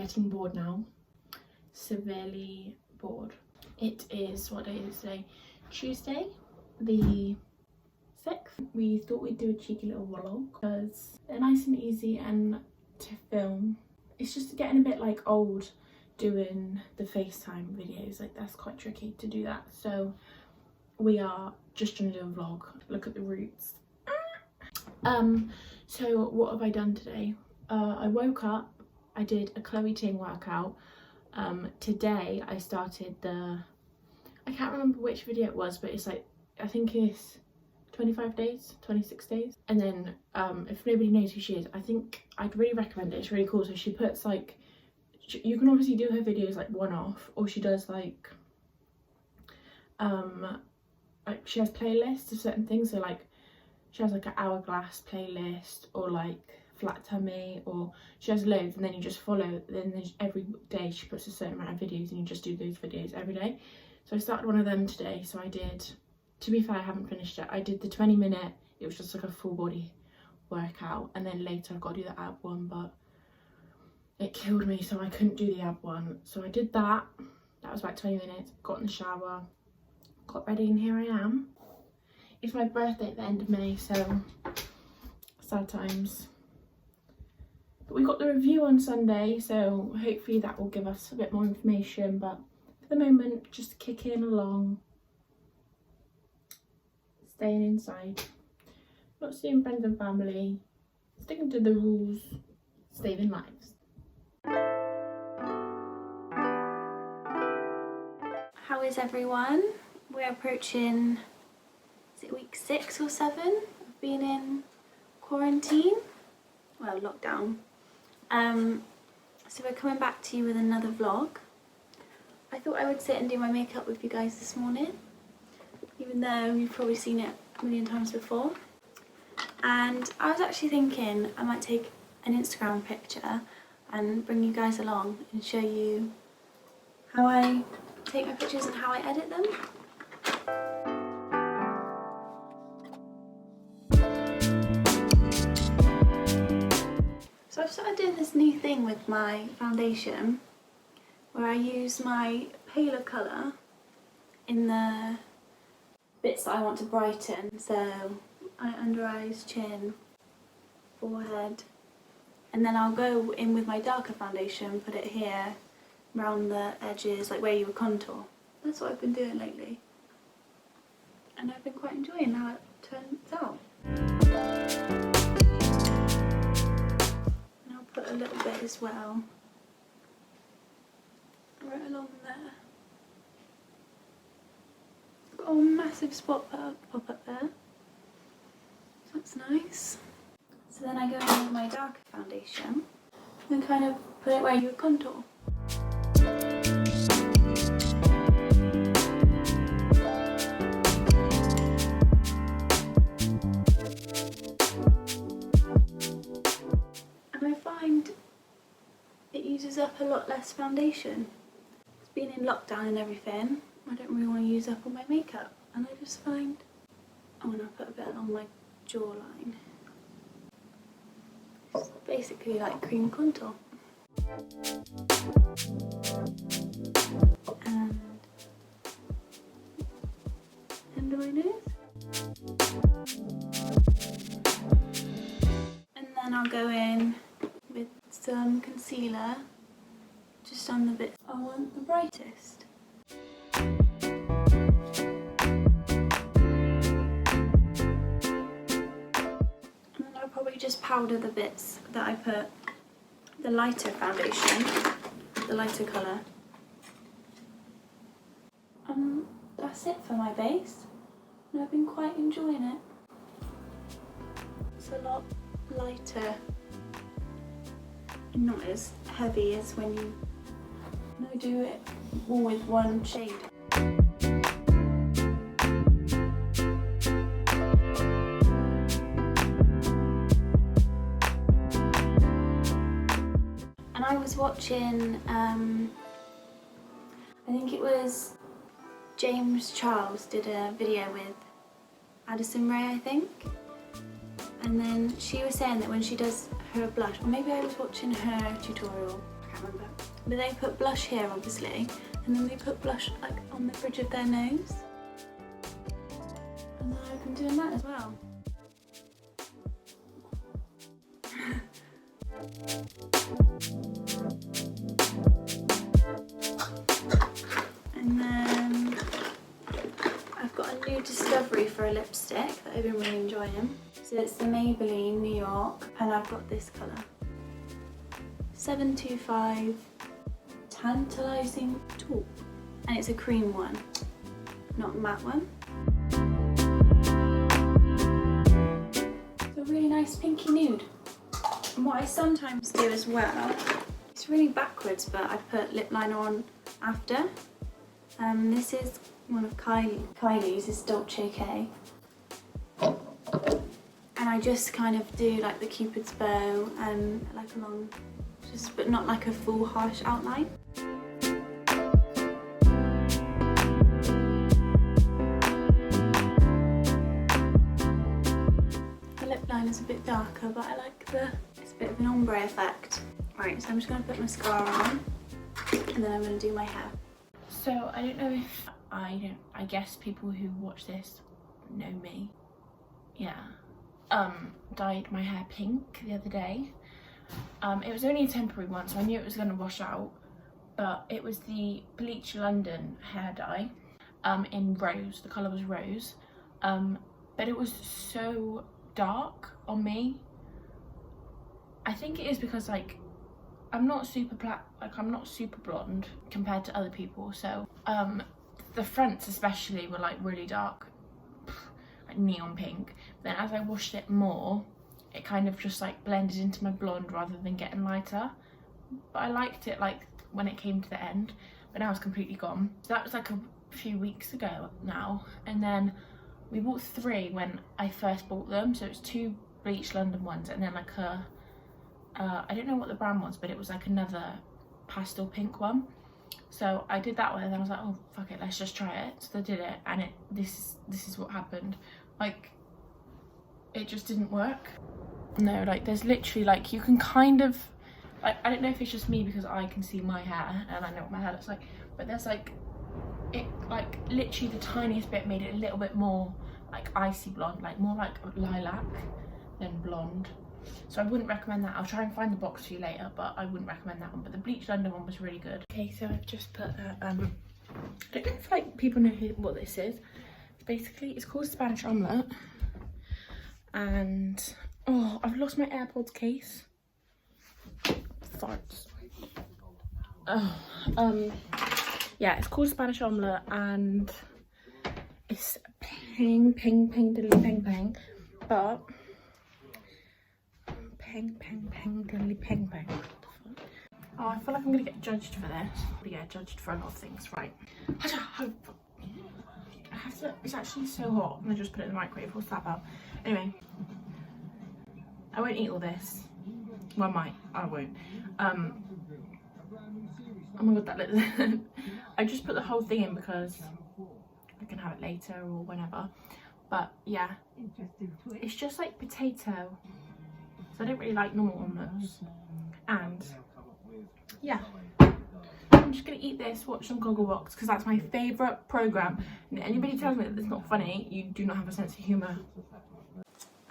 getting bored now. Severely bored. It is, what day is today? Tuesday, the 6th. We thought we'd do a cheeky little vlog because they're nice and easy and to film. It's just getting a bit like old doing the FaceTime videos, like that's quite tricky to do that. So we are just trying to do a vlog. Look at the roots. So what have I done today? I woke up, I did a Chloe Ting workout. Today I started I can't remember which video it was, but it's like, I think it's 25 days, 26 days. And then if nobody knows who she is, I think I'd really recommend it. It's really cool. So she puts like, you can obviously do her videos like one off, or she does like she has playlists of certain things. So like she has like an hourglass playlist, or like flat tummy, or she has loads, and then you just follow. Then every day she puts a certain amount of videos and you just do those videos every day. So I started one of them today. So I did, to be fair, I haven't finished it. I did the 20-minute, it was just like a full body workout, and then later I've got to do the ab one, but it killed me, so I couldn't do the ab one. So I did that. That was about 20 minutes. Got in the shower, got ready, and here I am. It's my birthday at the end of May, so sad times. But we got the review on Sunday, so hopefully that will give us a bit more information. But for the moment, just kicking along, staying inside, not seeing friends and family, sticking to the rules, saving lives. How is everyone? We're approaching, is it week 6 or 7 of being in quarantine? Well, lockdown. So we're coming back to you with another vlog. I thought I would sit and do my makeup with you guys this morning, even though you've probably seen it a million times before. And I was actually thinking I might take an Instagram picture and bring you guys along and show you how I take my pictures and how I edit them. So I've started doing this new thing with my foundation where I use my paler colour in the bits that I want to brighten. So under eyes, chin, forehead, and then I'll go in with my darker foundation, put it here around the edges, like where you would contour. That's what I've been doing lately, and I've been quite enjoying how it turns out. And I'll put a little bit as well right along there. Got a massive spot pop up there, so that's nice. So then I go in with my darker foundation and kind of put it where you would contour. And I find it uses up a lot less foundation. It's been in lockdown and everything, I don't really want to use up all my makeup, and I just find I want to put a bit along my jawline. It's basically like cream contour. And end of my nose. And then I'll go in with some concealer just on the bits I want the brightest. Just powder the bits that I put the lighter foundation, the lighter colour. That's it for my base, and I've been quite enjoying it. It's a lot lighter and not as heavy as when you do it all with one shade. I was watching, I think it was James Charles did a video with Addison Rae, I think, and then she was saying that when she does her blush, or maybe I was watching her tutorial, I can't remember. But they put blush here, obviously, and then they put blush like on the bridge of their nose. And now I'm doing that as well. And then I've got a new discovery for a lipstick that I've been really enjoying. So it's the Maybelline New York, and I've got this colour. 725 Tantalising Taupe. And it's a cream one, not a matte one. It's a really nice pinky nude. And what I sometimes do as well, it's really backwards, but I put lip liner on after. This is one of Kylie's, is Dolce K. And I just kind of do like the Cupid's bow and like a long, but not like a full harsh outline. The lip line is a bit darker, but I like it's a bit of an ombre effect. Right, so I'm just going to put mascara on, and then I'm going to do my hair. So I don't know if I guess people who watch this know me. Yeah. Dyed my hair pink the other day. It was only a temporary one, so I knew it was going to wash out, but it was the Bleach London hair dye in rose. The colour was rose, but it was so dark on me. I think it is because like I'm not super I'm not super blonde compared to other people, so the fronts especially were like really dark, like neon pink. Then as I washed it more, it kind of just like blended into my blonde rather than getting lighter. But I liked it like when it came to the end, but now it's completely gone. So that was like a few weeks ago now, and then we bought 3 when I first bought them. So it's 2 Bleach London ones, and then like a I don't know what the brand was, but it was like another pastel pink one. So I did that one, and then I was like, oh fuck it, let's just try it. So I did it, and this is what happened. Like, it just didn't work. No, like there's literally like, you can kind of like, I don't know if it's just me because I can see my hair and I know what my hair looks like, but there's like, it like literally the tiniest bit made it a little bit more like icy blonde, like more like lilac than blonde. So I wouldn't recommend that. I'll try and find the box for you later, but I wouldn't recommend that one. But the Bleach London one was really good. Okay, so I've just put that, I don't know if like people know what this is. Basically, it's called Spanish omelette. And oh, I've lost my AirPods case. Farts. Oh, yeah, it's called Spanish omelette, and it's ping ping ping diddly ping ping, but ping ping ping diddly ping ping. Oh, I feel like I'm gonna get judged for this. But yeah, judged for a lot of things, right? I have to, it's actually so hot, and I just put it in the microwave, we'll tap out. Anyway, I won't eat all this. Well, I might, I won't. Oh my god, that looks I just put the whole thing in because I can have it later or whenever. But yeah, it's just like potato. So I don't really like normal omelettes. And yeah, I'm just gonna eat this, watch some Gogglebox, because that's my favourite programme. And anybody tells me that it's not funny, you do not have a sense of humour.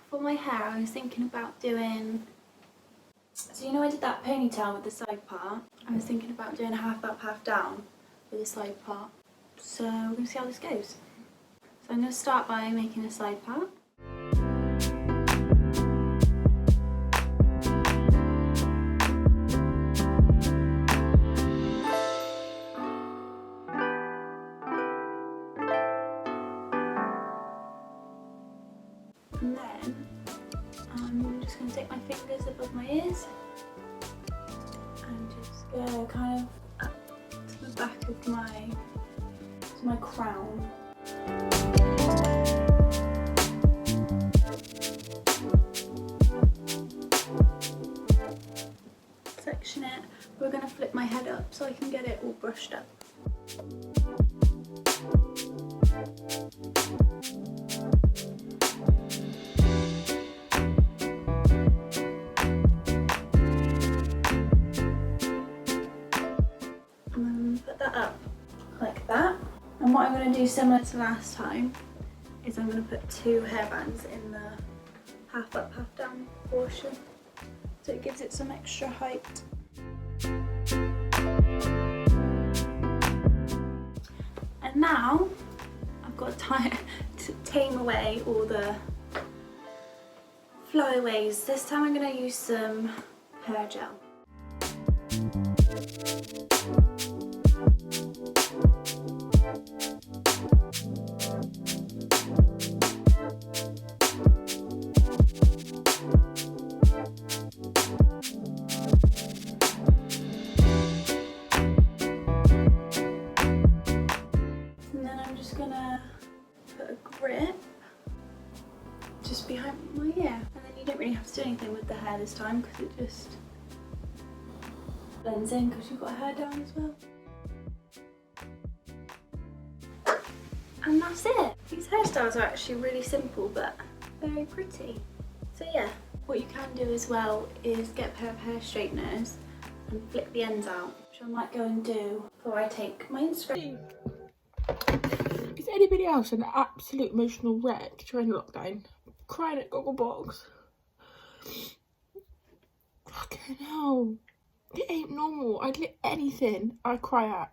For my hair, I was thinking about doing, so you know I did that ponytail with the side part? I was thinking about doing a half up, half down with the side part. So we're going to see how this goes. So I'm going to start by making a side part. And then I'm just going to take my fingers above my ears and just go kind of up to the back of my crown. Section it. We're going to flip my head up so I can get it all brushed up. put that up like that. And what I'm going to do similar to last time is I'm going to put 2 hairbands in the half up, half down portion, so it gives it some extra height. And now I've got time to tame away all the flyaways. This time I'm going to use some hair gel. And then I'm just going to put a grip just behind my ear. And then you don't really have to do anything with the hair this time because it just blends in because you've got hair down as well. And that's it. These hairstyles are actually really simple but very pretty. So yeah, what you can do as well is get a pair of hair straighteners and flick the ends out, which I might go and do before I take my Instagram. Is anybody else an absolute emotional wreck during lockdown? Crying at Gogglebox. Fucking hell. It ain't normal. I'd lit anything I cry at.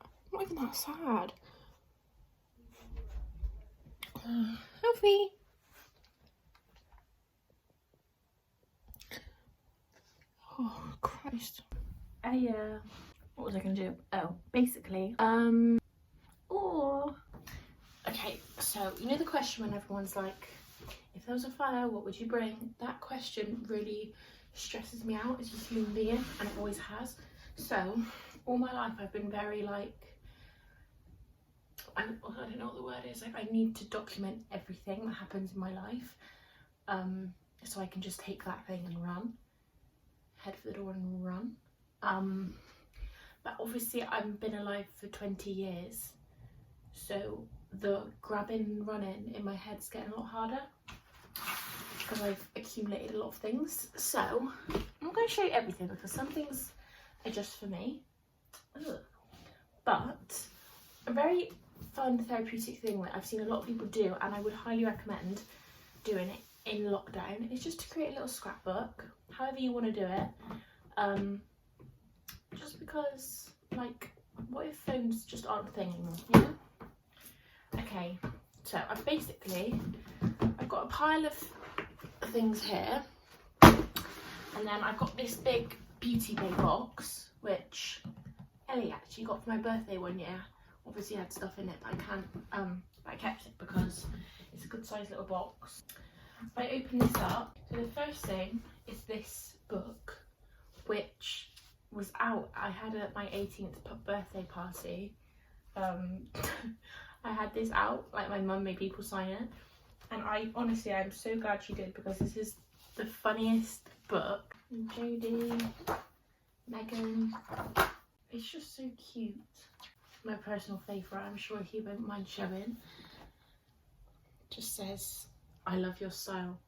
I'm not even that sad. Healthy. Oh Christ. What was I gonna do? Oh, basically, okay, so you know the question when everyone's like, if there was a fire, what would you bring? That question really stresses me out as a human being, and it always has. So all my life I've been very like, I don't know what the word is, like I need to document everything that happens in my life, so I can just take that thing and run, head for the door and run. But obviously I've been alive for 20 years, so the grabbing and running in my head's getting a lot harder because I've accumulated a lot of things. So I'm going to show you everything because some things are just for me. Ugh. But a very fun therapeutic thing that I've seen a lot of people do, and I would highly recommend doing it in lockdown, is just to create a little scrapbook, however you want to do it. Just because, like, what if phones just aren't a thing anymore, you know? Okay, so I've got a pile of things here, and then I've got this big beauty bay box, which Ellie actually got for my birthday one year. Obviously it had stuff in it, but I kept it because it's a good sized little box. If I open this up, so the first thing is this book, which was out. I had at my 18th birthday party. I had this out, like my mum made people sign it, and I'm so glad she did, because this is the funniest book. Jodie, Megan, it's just so cute. My personal favourite, I'm sure he won't mind showing. Just says, "I love your style,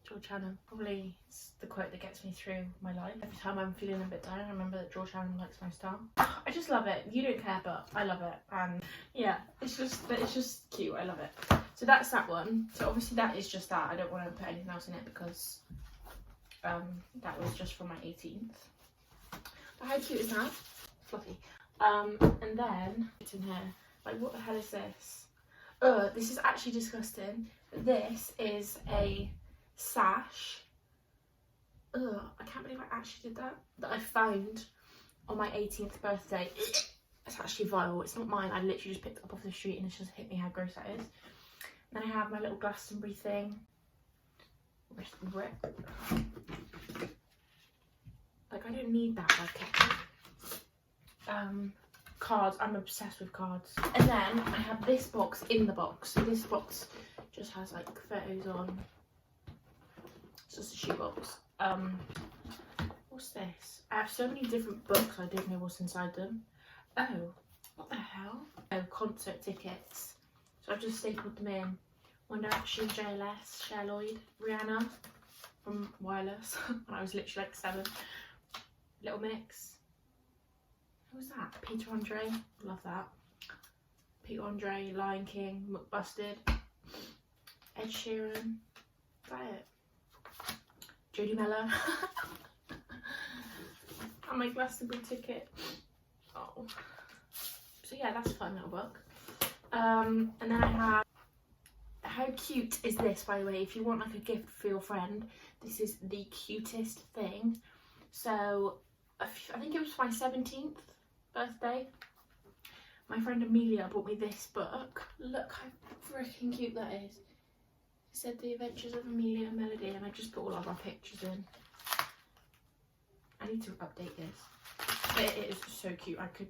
George Hannam." Probably it's the quote that gets me through my life. Every time I'm feeling a bit down, I remember that George Hannam likes my style. I just love it. You don't care, but I love it. And yeah, it's just cute. I love it. So that's that one. So obviously that is just that. I don't want to put anything else in it because that was just for my 18th. But how cute is that? Fluffy. And then it's in here. Like, what the hell is this? This is actually disgusting. This is a sash. I can't believe I actually did that. That I found on my 18th birthday. It's actually vile. It's not mine. I literally just picked it up off the street and it's just hit me how gross that is. And then I have my little Glastonbury thing. Wrist rip. Like, I don't need that. I've kept it. Cards. I'm obsessed with cards. And then I have this box in the box. So this box just has like photos on. It's just a shoebox. What's this? I have so many different books, I don't know what's inside them. Oh, what the hell? Oh, concert tickets. So I've just stapled them in. One Direction, JLS, Cher Lloyd, Rihanna from Wireless when I was literally like 7. Little Mix. Who's that? Peter Andre. Love that. Peter Andre, Lion King, McBusted, Ed Sheeran. Is that it? Jodie Mello. And my Glastonbury ticket. Oh. So yeah, that's a fun little book. And then I have, how cute is this, by the way? If you want like a gift for your friend, this is the cutest thing. So I think it was my 17th birthday. My friend Amelia bought me this book. Look how freaking cute that is. It said The Adventures of Amelia and Melody, and I just put all of our pictures in. I need to update this. But it is so cute. I could...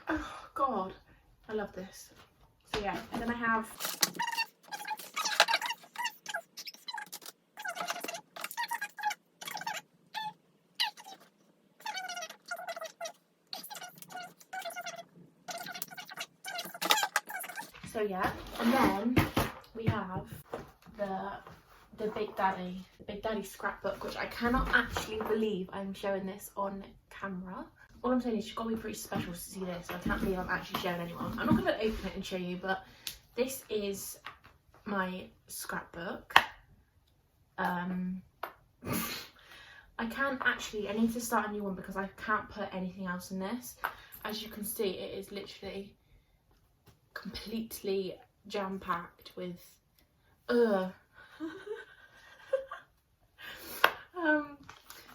Oh god, I love this. So yeah, and then I have... So yeah, and then we have the Big Daddy scrapbook, which I cannot actually believe I'm showing this on camera. All I'm saying is you've got to be pretty special to see this, so I can't believe I'm actually showing anyone. I'm not going to open it and show you, but this is my scrapbook. I can't actually, I need to start a new one because I can't put anything else in this. As you can see, it is literally completely jam-packed with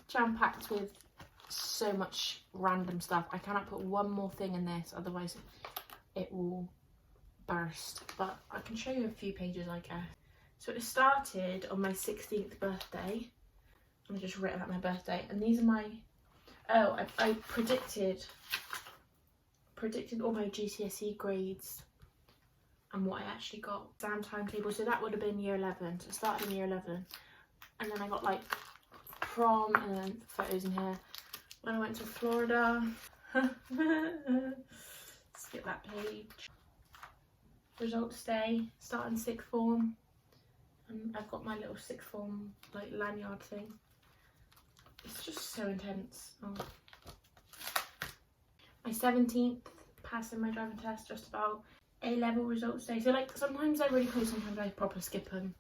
jam-packed with so much random stuff. I cannot put one more thing in this, otherwise it will burst. But I can show you a few pages, I guess. So it started on my 16th birthday. I just written out my birthday, and these are my... Oh, I predicted all my GCSE grades and what I actually got. Exam timetable, so that would have been year 11. So I started in year 11, and then I got like prom, and then photos in here when I went to Florida. Skip that page. Results day, starting sixth form, and I've got my little sixth form like lanyard thing. It's just so intense. Oh. My 17th, passing my driving test, just about. A-level results day. So like sometimes they're really close, sometimes I proper skip them.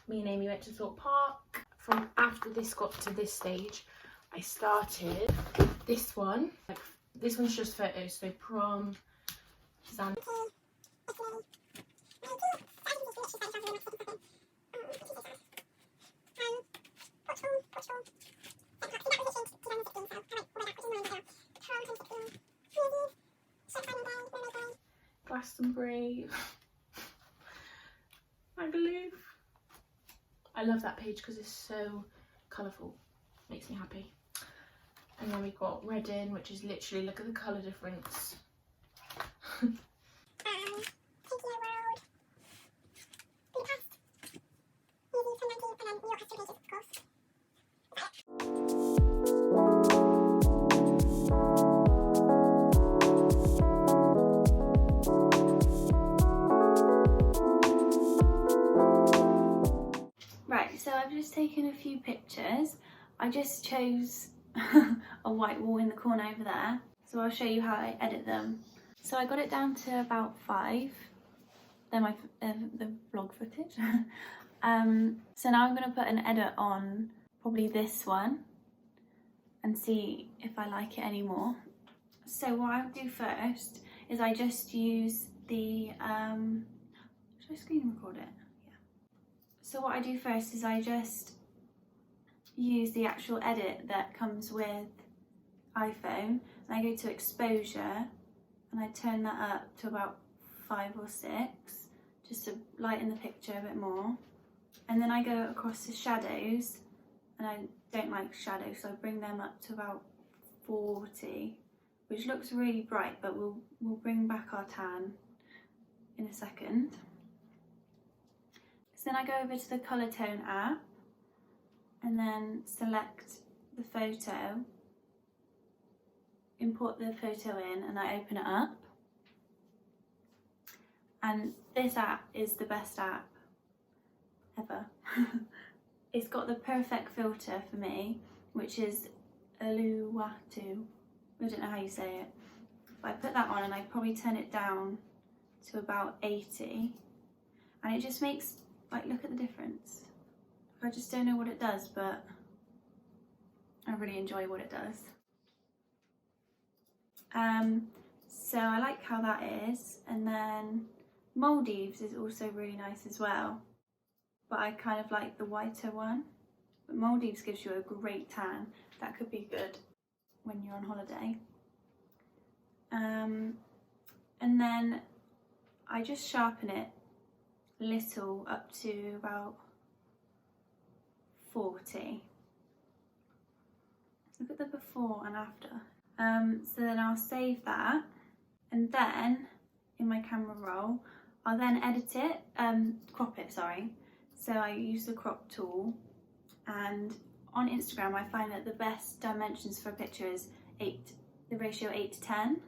Me and Amy went to Thorpe Park. From after this got to this stage, I started this one. Like this one's just photos. So prom, Zan. Glastonbury. I believe. I love that page because it's so colourful. Makes me happy. And then we got Reading, which is literally, look at the colour difference. Right, so I've just taken a few pictures. I just chose a white wall in the corner over there, so I'll show you how I edit them. So I got it down to about 5. They're my the vlog footage. So now I'm going to put an edit on probably this one and see if I like it anymore. So what I'll do first is I just use the should I screen record it? Yeah. So what I do first is I just use the actual edit that comes with iPhone, and I go to exposure and I turn that up to about 5 or 6 just to lighten the picture a bit more, and then I go across the shadows, and I don't like shadows, so I bring them up to about 40, which looks really bright, but we'll bring back our tan in a second. So then I go over to the colour tone app and then select the photo, import the photo in, and I open it up. And this app is the best app ever. It's got the perfect filter for me, which is Uluwatu. I don't know how you say it. But I put that on and I probably turn it down to about 80. And it just makes, like, look at the difference. I just don't know what it does, but I really enjoy what it does. So I like how that is. And then Maldives is also really nice as well. But I kind of like the whiter one. But Maldives gives you a great tan. That could be good when you're on holiday. And then I just sharpen it a little up to about 40. Look at the before and after. So then I'll save that, and then in my camera roll I'll then edit it, crop it, sorry. So I use the crop tool, and on Instagram I find that the best dimensions for a picture is the ratio 8:10,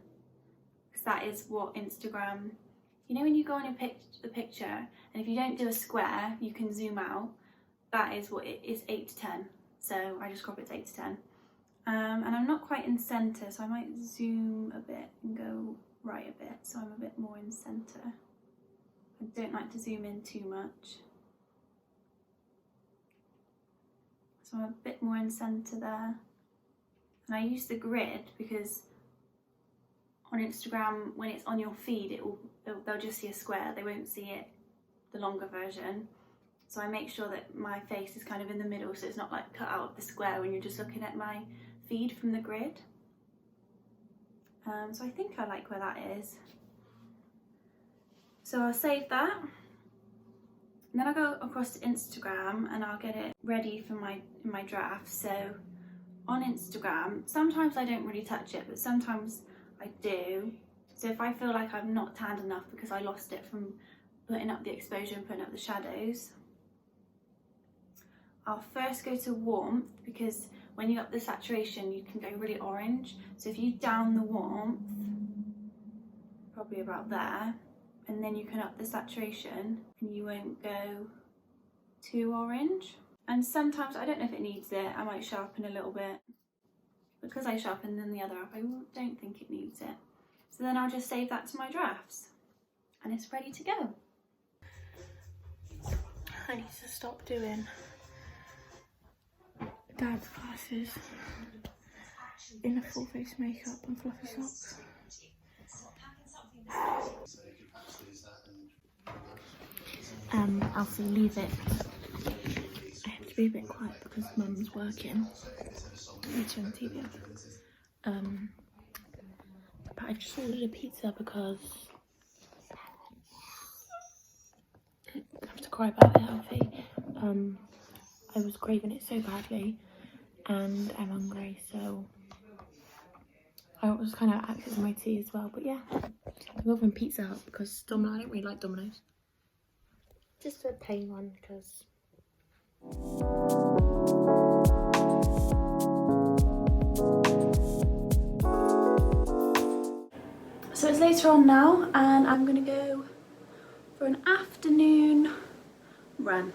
because that is what Instagram, you know, when you go on the picture and if you don't do a square you can zoom out, that is what it is, 8:10. So I just crop it to 8:10. And I'm not quite in centre, so I might zoom a bit and go right a bit so I'm a bit more in centre. I don't like to zoom in too much. So I'm a bit more in centre there. And I use the grid because on Instagram, when it's on your feed, they'll just see a square, they won't see it, the longer version. So I make sure that my face is kind of in the middle, so it's not like cut out of the square when you're just looking at my feed from the grid. So I think I like where that is. So I'll save that. And then I'll go across to Instagram and I'll get it ready for my draft. So on Instagram, sometimes I don't really touch it, but sometimes I do. So if I feel like I'm not tanned enough because I lost it from putting up the exposure and putting up the shadows, I'll first go to warmth, because when you up the saturation you can go really orange. So if you down the warmth, probably about there, and then you can up the saturation and you won't go too orange. And sometimes, I don't know if it needs it, I might sharpen a little bit. Because I sharpened in the other app, I don't think it needs it. So then I'll just save that to my drafts and it's ready to go. I need to stop doing dad's classes in a full face makeup and fluffy socks. Alfie, leave it. I have to be a bit quiet because mum's working. I need to turn the TV off. But I've just ordered a pizza because I have to cry about it, Alfie. I was craving it so badly and I'm hungry, so I was kind of accessing my tea as well. But yeah, I'm going Pizza Hut because I don't really like Domino's. Just a plain one because so it's later on now and I'm gonna go for an afternoon run.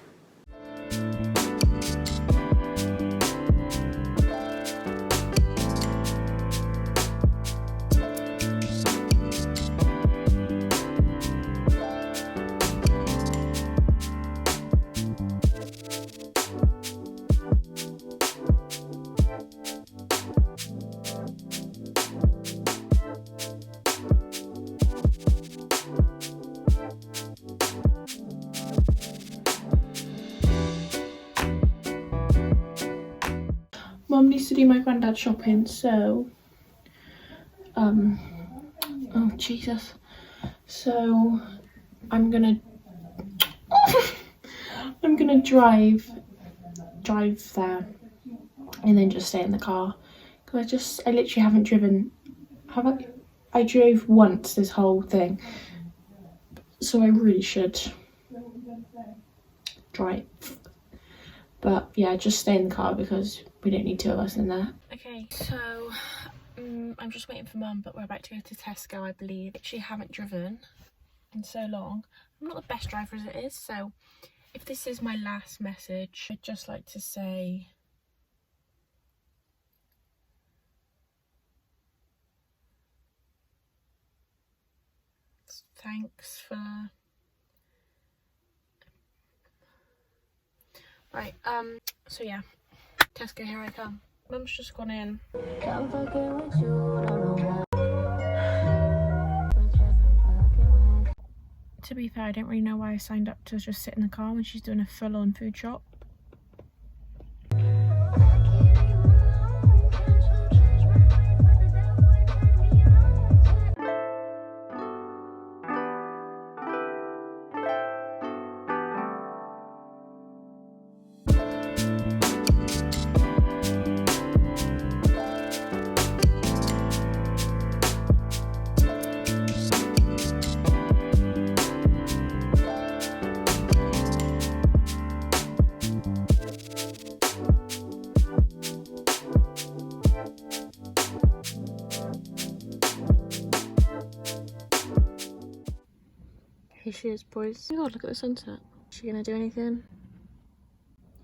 Mum needs to do my granddad's shopping, so oh Jesus, so I'm gonna drive there and then just stay in the car because I literally haven't driven. I drove once this whole thing, so I really should drive. But yeah, just stay in the car because we don't need two of us in there. Okay, so I'm just waiting for Mum, but we're about to go to Tesco, I believe. Actually haven't driven in so long. I'm not the best driver as it is, so if this is my last message, I'd just like to say thanks for... Right, so yeah, Tesco, here I come. Mum's just gone in. To be fair, I don't really know why I signed up to just sit in the car when she's doing a full-on food shop. Here she is, boys. Oh my god, look at the sunset. Is she gonna do anything?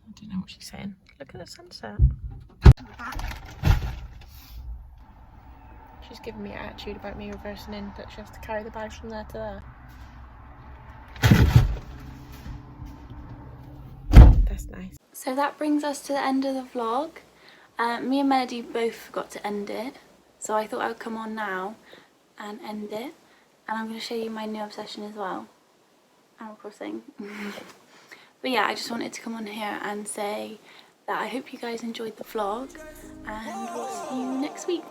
I don't know what she's saying. Look at the sunset. She's giving me attitude about me reversing in, but she has to carry the bags from there to there. That's nice. So that brings us to the end of the vlog. Me and Melody both forgot to end it, so I thought I would come on now and end it. And I'm going to show you my new obsession as well. Animal Crossing. But yeah, I just wanted to come on here and say that I hope you guys enjoyed the vlog, and we'll see you next week.